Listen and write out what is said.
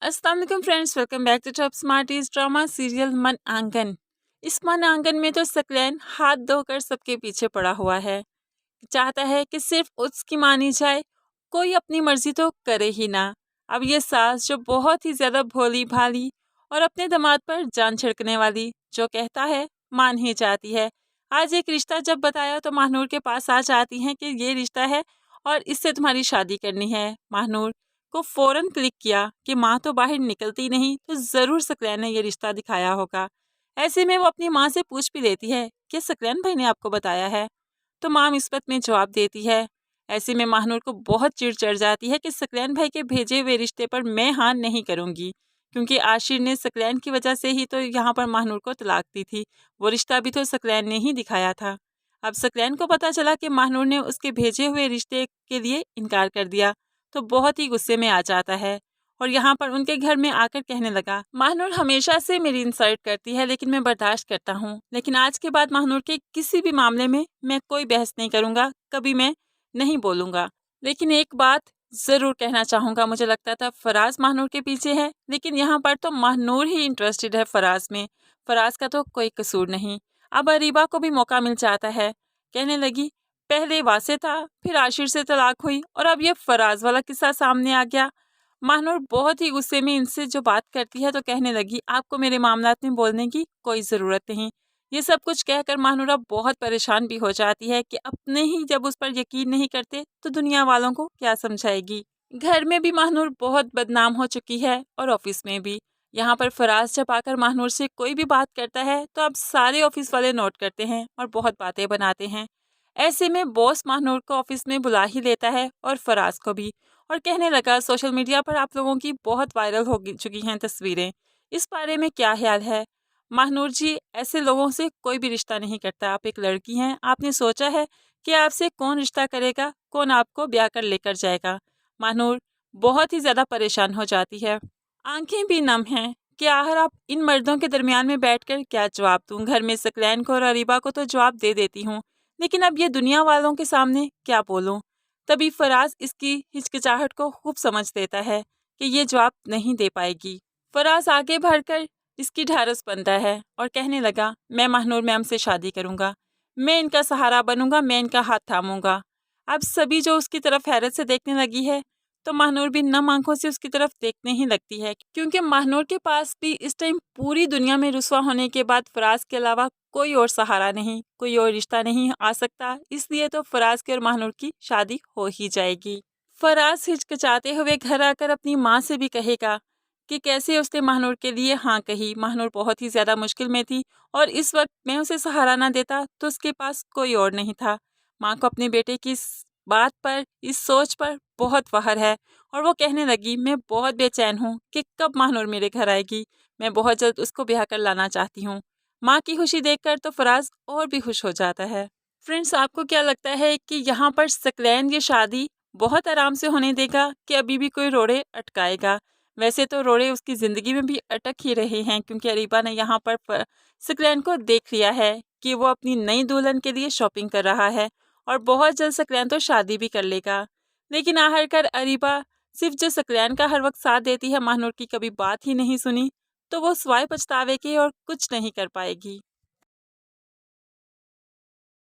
अस्सलाम वालेकुम friends, welcome back to top smarties drama serial Mann Aangan. इस मन आंगन में तो सकलैन हाथ धोकर सबके पीछे पड़ा हुआ है। चाहता है कि सिर्फ उसकी मानी जाए, कोई अपनी मर्जी तो करे ही ना। अब ये सास जो बहुत ही ज्यादा भोली भाली और अपने दामाद पर जान छिड़कने वाली, जो कहता है मान ही जाती है। आज एक रिश्ता जब बताया तो महानूर के पास आ जाती है कि ये रिश्ता है और इससे तुम्हारी शादी करनी है। महानूर को फौरन क्लिक किया कि माँ तो बाहर निकलती नहीं, तो जरूर सकलैन ने ये रिश्ता दिखाया होगा। ऐसे में वो अपनी माँ से पूछ भी लेती है कि सकलैन भाई ने आपको बताया है, तो माँ मुस्बत में जवाब देती है। ऐसे में महानूर को बहुत चिढ़ चढ़ जाती है कि सकलैन भाई के भेजे हुए रिश्ते पर मैं हाँ नहीं करूँगी, क्योंकि आशिर ने सकलैन की वजह से ही तो यहाँ पर महानूर को तलाक दी थी। वो रिश्ता भी तो सकलैन ने ही दिखाया था। अब सकलैन को पता चला कि महानूर ने उसके भेजे हुए रिश्ते के लिए इनकार कर दिया, तो बहुत ही गुस्से में आ जाता है और यहाँ पर उनके घर में आकर कहने लगा, महानूर हमेशा से मेरी इंसल्ट करती है लेकिन मैं बर्दाश्त करता हूँ, लेकिन आज के बाद महानूर के किसी भी मामले में मैं कोई बहस नहीं करूँगा, कभी मैं नहीं बोलूँगा। लेकिन एक बात ज़रूर कहना चाहूँगा, मुझे लगता था फराज महानूर के पीछे है, लेकिन यहाँ पर तो महानूर ही इंटरेस्टेड है फराज में। फराज का तो कोई कसूर नहीं। अब अरीबा को भी मौका मिल जाता है। कहने लगी, पहले वासे था, फिर आशिर से तलाक हुई और अब ये फराज वाला किस्सा सामने आ गया। महानूर बहुत ही गुस्से में इनसे जो बात करती है तो कहने लगी, आपको मेरे मामलात में बोलने की कोई ज़रूरत नहीं। ये सब कुछ कहकर महानूर अब बहुत परेशान भी हो जाती है कि अपने ही जब उस पर यकीन नहीं करते तो दुनिया वालों को क्या समझाएगी। घर में भी महानूर बहुत बदनाम हो चुकी है और ऑफिस में भी। यहाँ पर फराज जब आकर महानूर से कोई भी बात करता है तो अब सारे ऑफिस वाले नोट करते हैं और बहुत बातें बनाते हैं। ऐसे में बॉस महानूर को ऑफिस में बुला ही लेता है और फराज को भी, और कहने लगा, सोशल मीडिया पर आप लोगों की बहुत वायरल हो चुकी हैं तस्वीरें, इस बारे में क्या ख्याल है। महानूर जी, ऐसे लोगों से कोई भी रिश्ता नहीं करता। आप एक लड़की हैं, आपने सोचा है कि आपसे कौन रिश्ता करेगा, कौन आपको ब्याह कर लेकर जाएगा। महानूर बहुत ही ज़्यादा परेशान हो जाती है, आंखें भी नम हैं कि आखिर आप इन मर्दों के दरमियान में बैठकर क्या जवाब दूं। घर में सकलैन को और अरीबा को तो जवाब दे देती हूँ, लेकिन अब ये दुनिया वालों के सामने क्या बोलूं। तभी फराज इसकी हिचकिचाहट को खूब समझ लेता है कि ये जवाब नहीं दे पाएगी। फराज आगे बढ़कर इसकी ढारस बनता है और कहने लगा, मैं महानूर मैम से शादी करूंगा, मैं इनका सहारा बनूंगा, मैं इनका हाथ थामूंगा। अब सभी जो उसकी तरफ हैरत से देखने लगी है, तो महानूर भी नम आंखों से उसकी तरफ देखने ही लगती है, क्योंकि महानूर के पास भी इस टाइम पूरी दुनिया में रुसवा होने के बाद फराज के अलावा कोई और सहारा नहीं, कोई और रिश्ता नहीं आ सकता। इसलिए तो फराज के और महानूर की शादी हो ही जाएगी। फराज हिचकिचाते हुए घर आकर अपनी माँ से भी कहेगा कि कैसे उसने महानूर के लिए हाँ कही। महानूर बहुत ही ज़्यादा मुश्किल में थी और इस वक्त मैं उसे सहारा ना देता तो उसके पास कोई और नहीं था। माँ को अपने बेटे की इस बात पर, इस सोच पर बहुत फख्र है और वो कहने लगी, मैं बहुत बेचैन हूँ कि कब महानूर मेरे घर आएगी, मैं बहुत जल्द उसको ब्याह कर लाना चाहती हूँ। माँ की खुशी देखकर तो फराज और भी खुश हो जाता है। फ्रेंड्स, आपको क्या लगता है कि यहाँ पर सकलैन ये शादी बहुत आराम से होने देगा कि अभी भी कोई रोड़े अटकाएगा। वैसे तो रोड़े उसकी ज़िंदगी में भी अटक ही रहे हैं, क्योंकि अरीबा ने यहाँ पर सकलैन को देख लिया है कि वो अपनी नई दुल्हन के लिए शॉपिंग कर रहा है और बहुत जल्द सकलैन तो शादी भी कर लेगा। लेकिन आखिरकार अरीबा सिर्फ जो सकलैन का हर वक्त साथ देती है, महानूर की कभी बात ही नहीं सुनी, तो वो स्वाय पछतावे के और कुछ नहीं कर पाएगी।